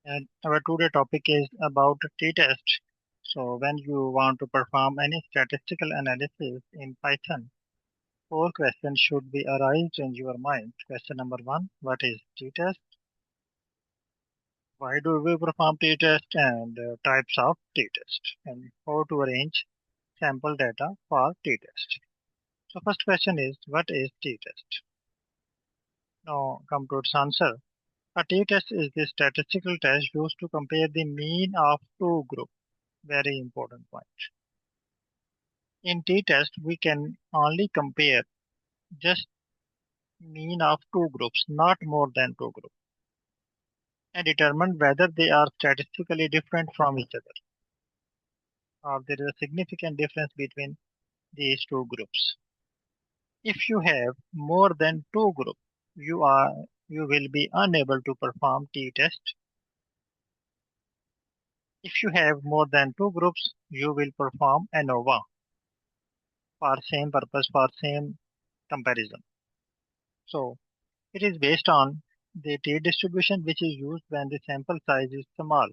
And our today topic is about t-test. So when you want to perform any statistical analysis in Python, four questions should be arise in your mind. Question number one, what is t-test? Why do we perform t-test and types of t-test? And how to arrange sample data for t-test. So first question is, what is t-test? Now come to its answer. A t-test is the statistical test used to compare the mean of two groups. Very important point. In t-test, we can only compare just mean of two groups, not more than two groups, and determine whether they are statistically different from each other or there is a significant difference between these two groups. If you have more than two groups, you will be unable to perform t-test. If you have more than two groups, you will perform ANOVA for same purpose, for same comparison. So it is based on the t-distribution which is used when the sample size is small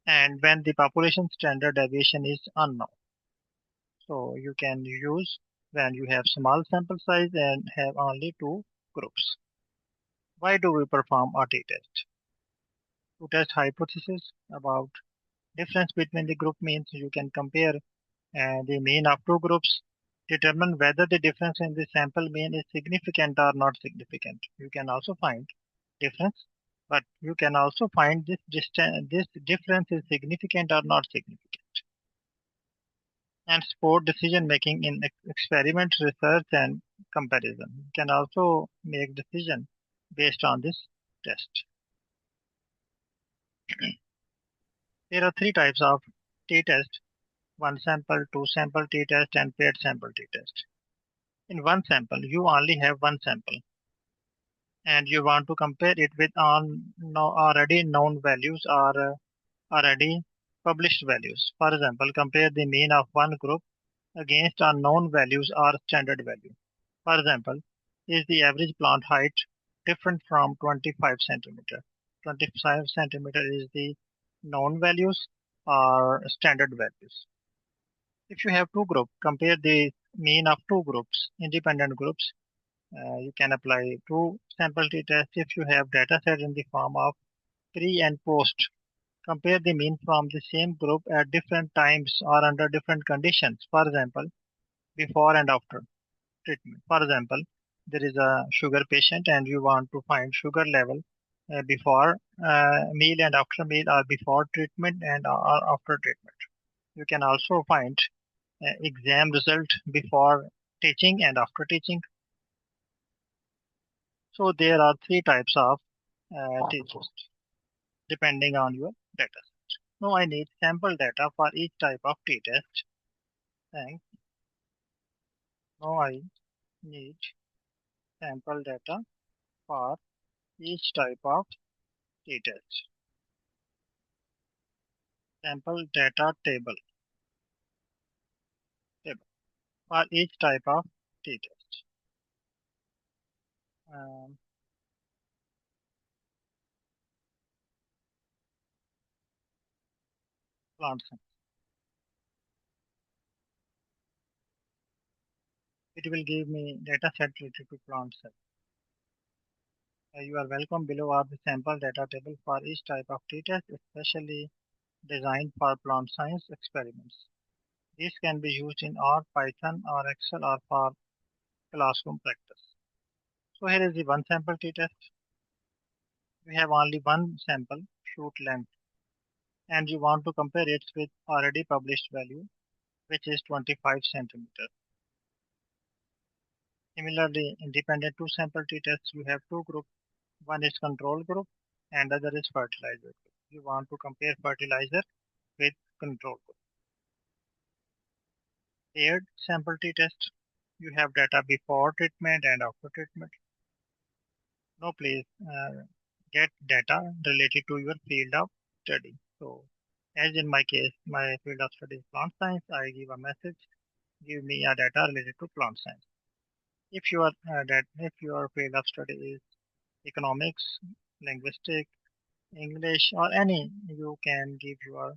and when the population standard deviation is unknown. So you can use when you have small sample size and have only two groups. Why do we perform a t-test? To test hypothesis about difference between the group means you can compare the mean of two groups, determine whether the difference in the sample mean is significant or not significant. You can also find difference, but you can also find this difference is significant or not significant. And support decision making in experiment research and comparison. You can also make decision based on this test. There are three types of t-test: one sample, two sample t-test, and paired sample t-test. In one sample, you only have one sample, and you want to compare it with already known values or already published values. For example, compare the mean of one group against unknown values or standard value. For example, is the average plant height different from 25 centimeter? 25 centimeter is the known values or standard values. If you have two groups, compare the mean of two groups, independent groups. You can apply two sample t-test if you have data set in the form of pre and post. Compare the mean from the same group at different times or under different conditions. For example, before and after treatment. For example, there is a sugar patient and you want to find sugar level before meal and after meal, or before treatment and or after treatment. You can also find exam result before teaching and after teaching. So there are three types of t-test depending on your data set. Now I need sample data for each type of t-test. And now I need sample data for each type of t-test. Sample data table for each type of t-test. Um, plant sample. It will give me data set related to plant cell. You are welcome. Below are the sample data table for each type of t-test, especially designed for plant science experiments. These can be used in R, Python, or Excel, or for classroom practice. So here is the one sample t-test. We have only one sample, shoot length, and you want to compare it with already published value, which is 25 centimeters. Similarly, independent two sample t-tests, you have two groups. One is control group and other is fertilizer group. You want to compare fertilizer with control group. Paired sample t-test, you have data before treatment and after treatment. Now please get data related to your field of study. So as in my case, my field of study is plant science, I give a message, give me a data related to plant science. If your field of study is economics, linguistics, English, or any. You can give your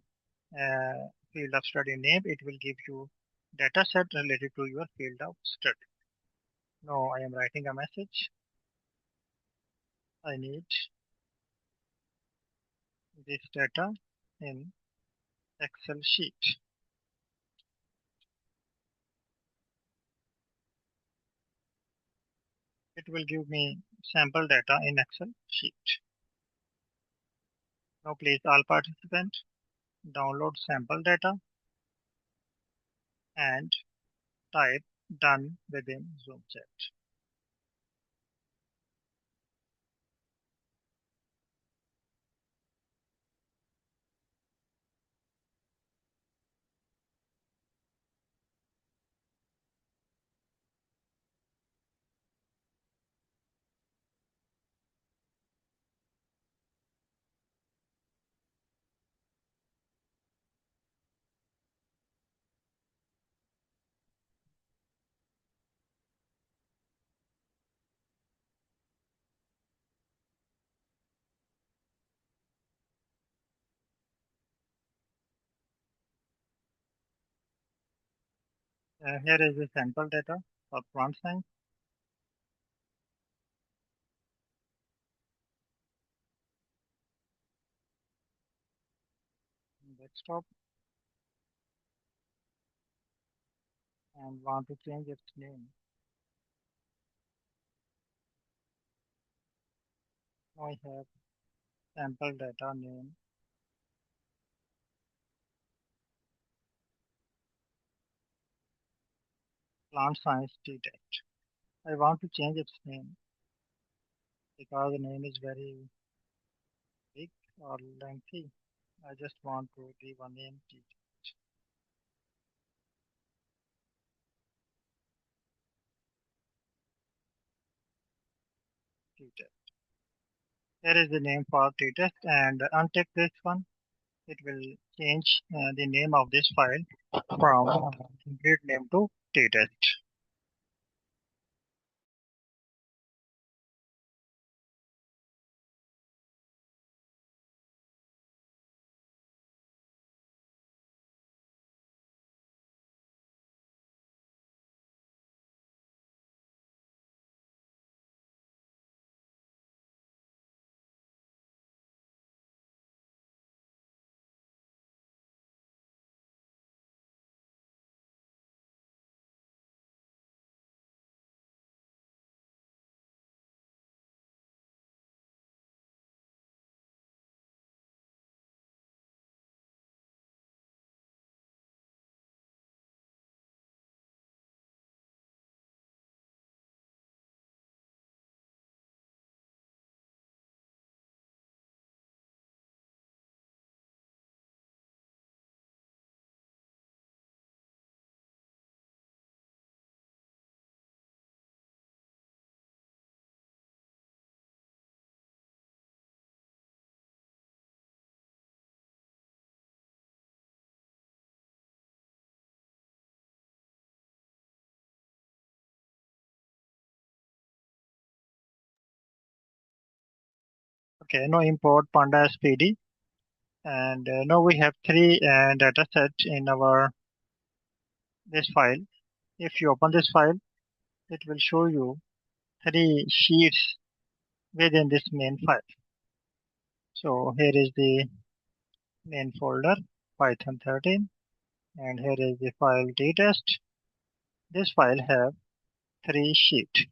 field of study name. It will give you data set related to your field of study. Now I am writing a message. I need this data in Excel sheet. It will give me sample data in Excel sheet. Now please all participants download sample data and type done within Zoom chat. Here is the sample data for plant science. Desktop, and want to change its name. I have sample data name plant science t-test. I want to change its name because the name is very big or lengthy. I just want to give a name t-test. Here is the name for t-test, and untick this one. It will change the name of this file from grid name to t-test. Okay, now import pandas PD, and now we have three data sets in our this file. If you open this file, it will show you three sheets within this main file. So here is the main folder Python 13, and here is the file t-test. This file have three sheets.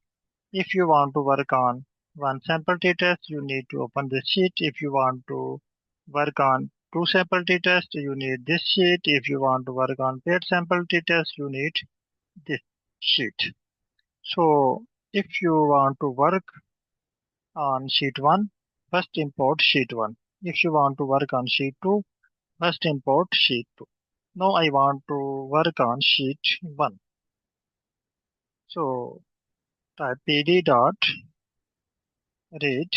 If you want to work on one sample t-test, you need to open this sheet. If you want to work on two sample t-test, you need this sheet. If you want to work on paired sample t-test, you need this sheet. So if you want to work on sheet 1, first import sheet 1. If you want to work on sheet 2, first import sheet 2. Now I want to work on sheet 1. So type pd dot read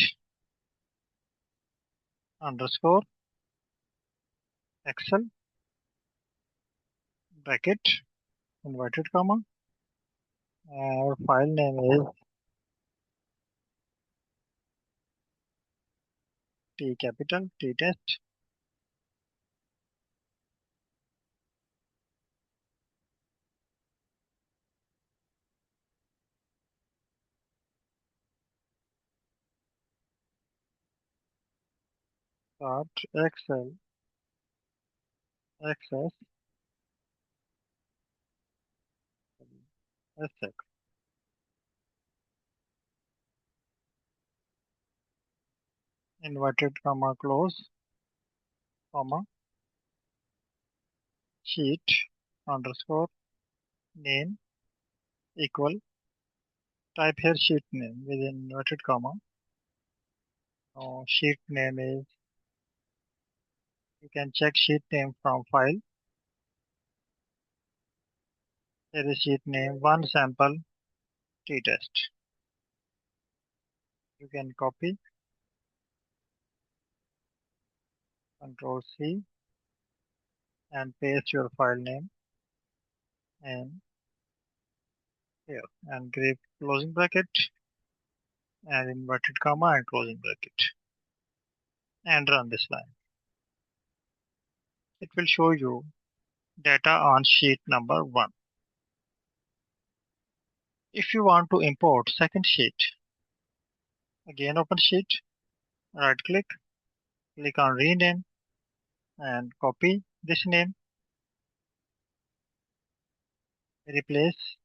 underscore Excel bracket inverted comma. Our file name is T capital, T test. Start Excel access Sx. Inverted comma close comma sheet underscore name equal. Type here sheet name within inverted comma. Sheet name is, you can check sheet name from file. Here is sheet name one sample t test. You can copy, Control C, and paste your file name and here, and give closing bracket and inverted comma and closing bracket, and run this line. It will show you data on sheet number 1. If you want to import second sheet, again open sheet, right click, click on rename and copy this name, replace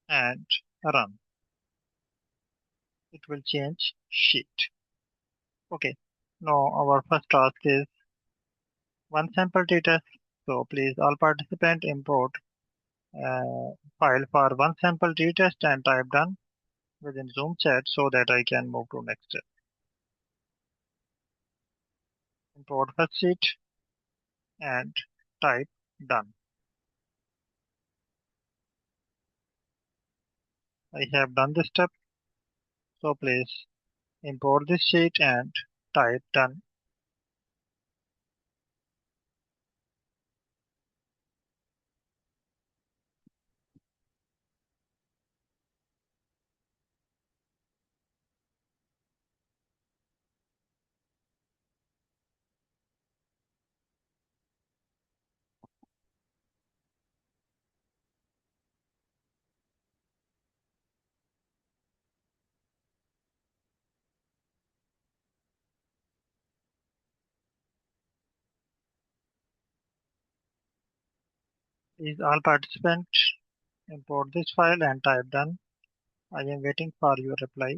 and run. It will change sheet. Okay, now our first task is one sample data. So please all participant import file for one sample t-test and type done within Zoom chat so that I can move to next step. Import first sheet and type done. I have done this step. So please import this sheet and type done. Please all participants import this file and type done. I am waiting for your reply.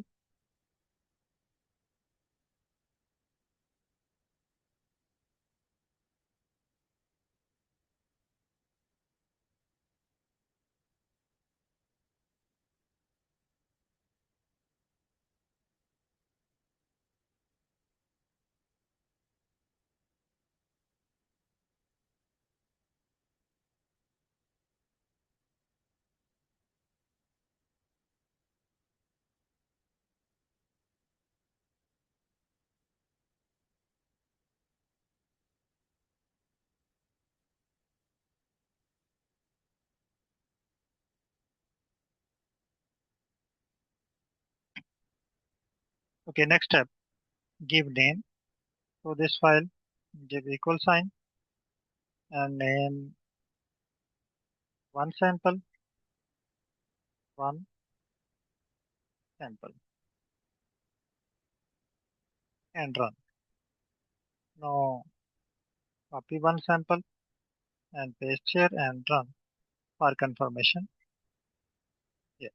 Okay, next step, give name to this file, give equal sign and name one sample, one sample and run. Now copy one sample and paste here and run for confirmation. Yes.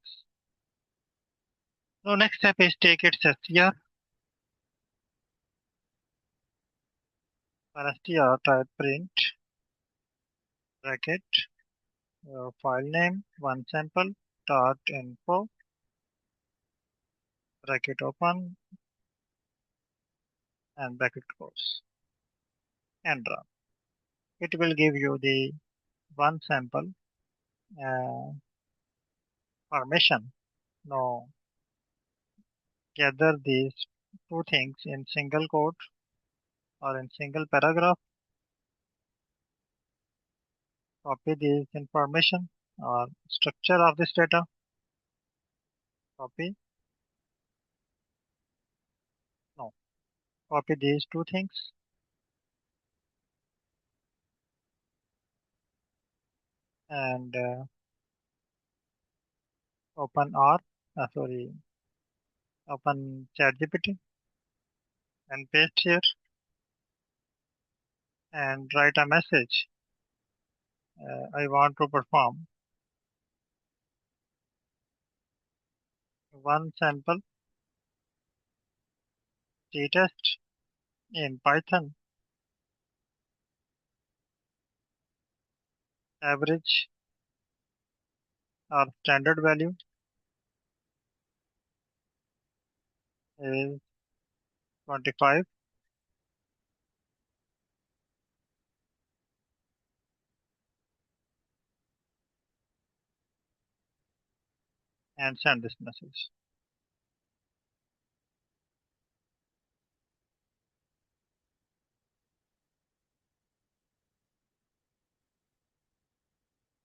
Now next step is take its str. For str type print bracket file name one sample dot info bracket open and bracket close and run. It will give you the one sample formation. Now gather these two things in single quote or in single paragraph. Copy this information or structure of this data. Copy. No. Copy these two things and open open ChatGPT and paste here and write a message. I want to perform one sample t-test in Python. Average or standard value is 25 and send this message.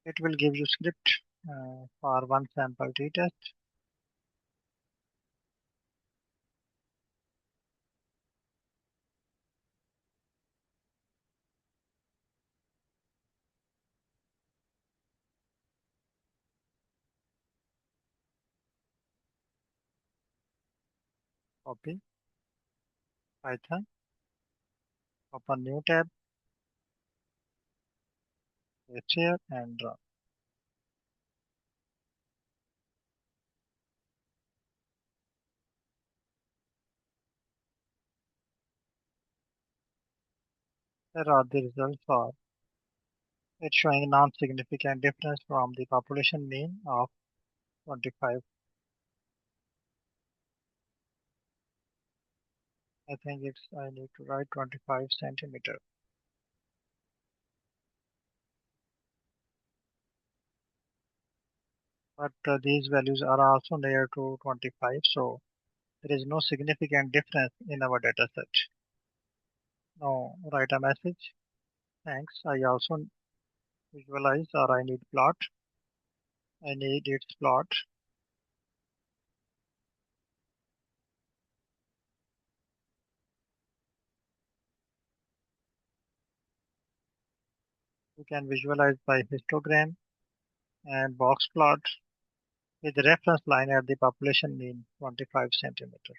It will give you script for one sample t-test. Copy Python, open new tab, paste here and run. Here are the results for it's showing non-significant difference from the population mean of 25. I think I need to write 25 centimeter. But these values are also near to 25, so there is no significant difference in our data set. Now write a message. Thanks. I also visualize or I need plot. I need its plot. You can visualize by histogram and box plot with the reference line at the population mean 25 centimeter.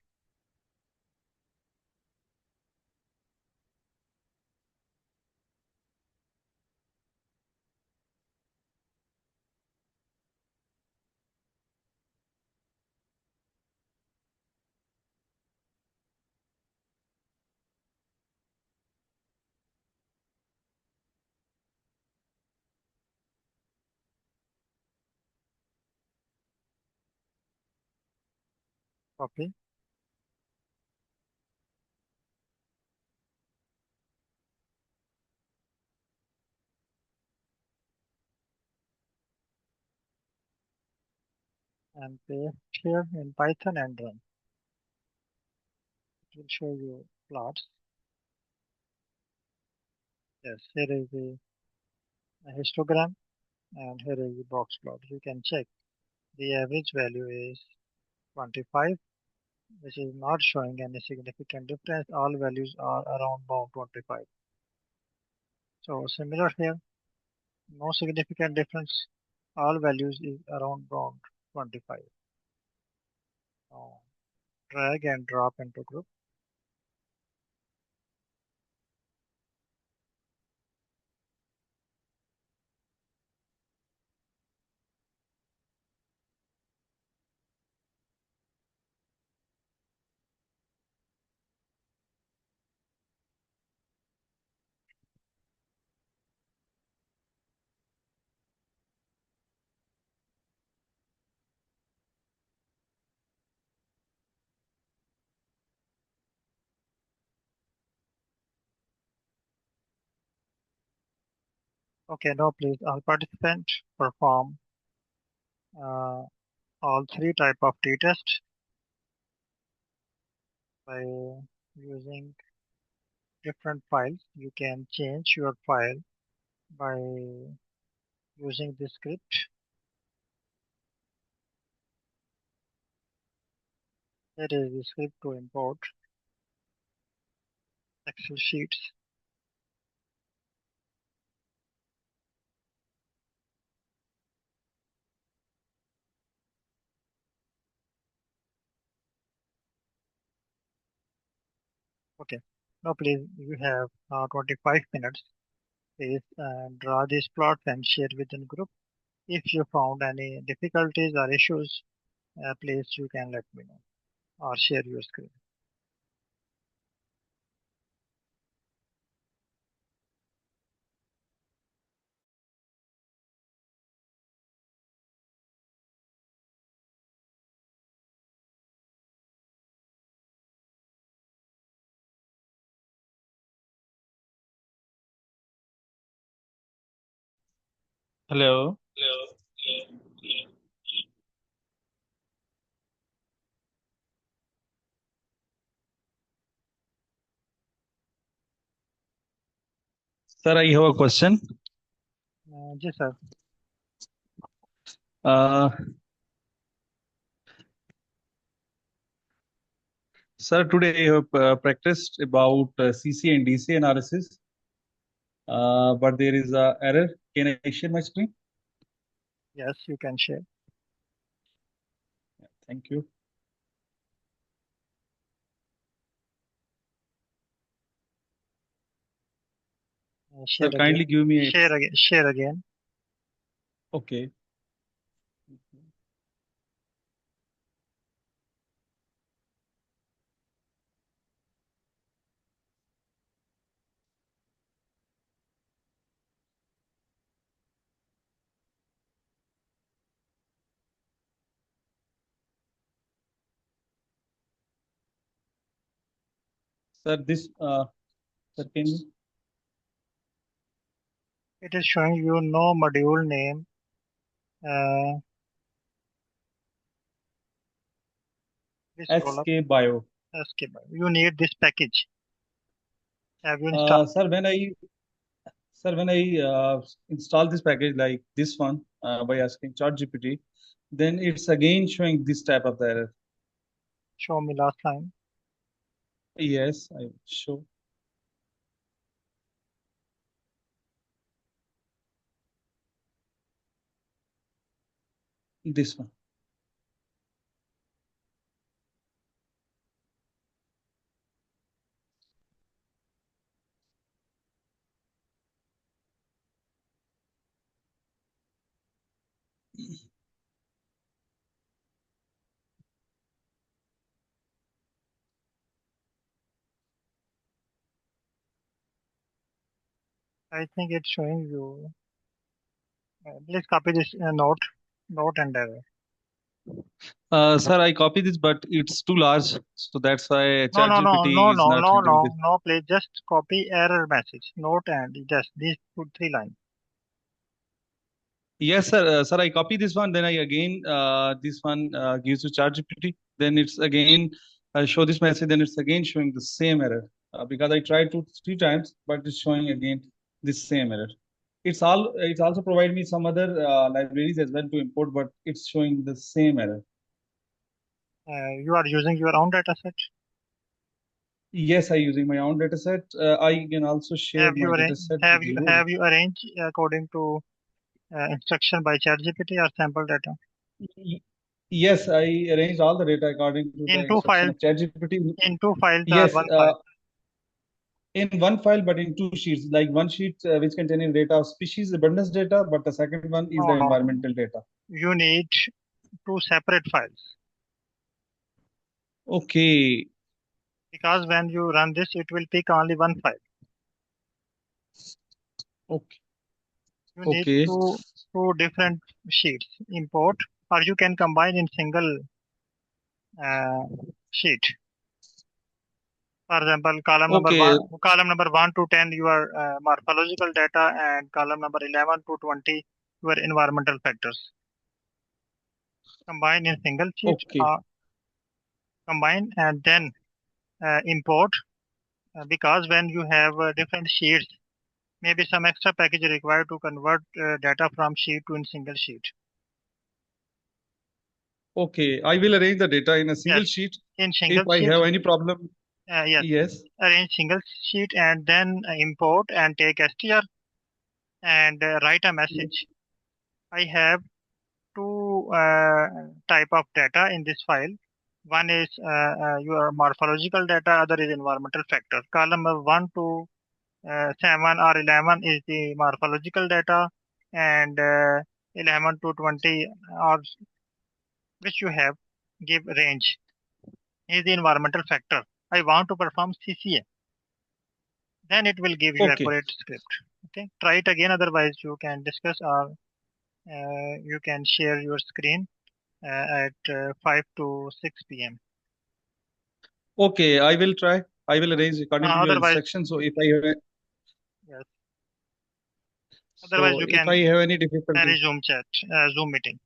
Copy and paste here in Python and run. It will show you plots. Yes, here is the histogram and here is the box plot. You can check the average value is 25, which is not showing any significant difference. All values are around about 25. So similar here, no significant difference. All values is around 25. Now drag and drop into group. Okay, now please all participants perform uh, all three type of t-test by using different files. You can change your file by using this script. Here is the script to import. Excel sheets. Okay. Now please, you have 25 minutes. Please draw these plots and share within group. If you found any difficulties or issues, please you can let me know or share your screen. Hello. Sir, I have a question. Yes, sir. Uh, Sir, today I have practiced about CC and DC analysis, but there is a error. Can I share my screen? Yes, you can share. Thank you. Sir, Share kindly again. give me. Share again. Share again. Okay. Sir, this. Sir, can you? It is showing you no module name. Please scroll up. SK Bio. Skip. You need this package. Have you installed? Sir, when I install this package like this one by asking ChatGPT, then it's again showing this type of the error. Show me last line. Yes, I show this one. I think it's showing you. Please copy this note and error. Sir, I copy this, but it's too large, so that's why No, no, no, no, ChatGPT is no, not no, handling no, this. no. Please just copy error message. Note and just these three lines. Yes, sir. Sir, I copy this one, then I again this one gives to ChatGPT. Then it's again show this message, then it's again showing the same error because I tried two, three times, but it's showing again this same error. It's also provide me some other libraries as well to import, but it's showing the same error. You are using your own data set. Yes, I using my own data set. I can also share Have you my data arranged? set Have with you you. have you arranged according to instruction by ChatGPT or sample data Y- Yes, I arranged all the data according to the in two instruction files? of ChatGPT. In two files or Yes, one file? in one file, but in two sheets. Like one sheet which containing data of species abundance data, but the second one is the No, no. environmental data. You need two separate files Okay, because when you run this, it will pick only one file. okay, You need okay, two different sheets. Import, or you can combine in single uh, sheet. For example, okay, column number 1 to 10, your morphological data, and column number 11 to 20, your environmental factors. Combine in single sheet, okay, combine and then import because when you have different sheets, maybe some extra package required to convert data from sheet to in single sheet. okay. I will arrange the data in a single Yes, sheet. in If single I sheet. have any problem. Yes, Yes. arrange single sheet and then import and take str and write a message. I have two type of data in this file. One is your morphological data, other is environmental factor. Column 1 to 7 or 11 is the morphological data, and 11 to 20 or which you have give range is the environmental factor. I want to perform CCA. Then it will give you Okay. accurate script. Okay, try it again. Otherwise, you can discuss or you can share your screen at 5 to 6 p.m. Okay, I will try. I will arrange according to your Otherwise, instructions. So if I have, yes. Otherwise, so you if I can have any difficulty, manage Zoom chat, Zoom meeting.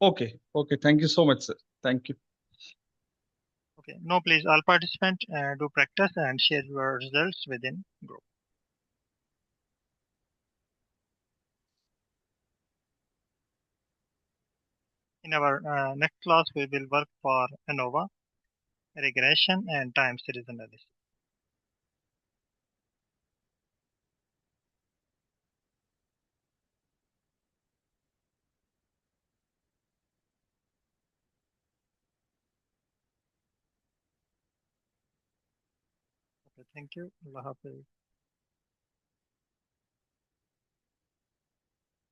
okay, okay. Thank you so much, sir. Thank you. Okay. No, please, all participants do practice and share your results within group. In our next class, we will work for ANOVA, regression, and time series analysis. Okay, thank you. Allah Hafiz.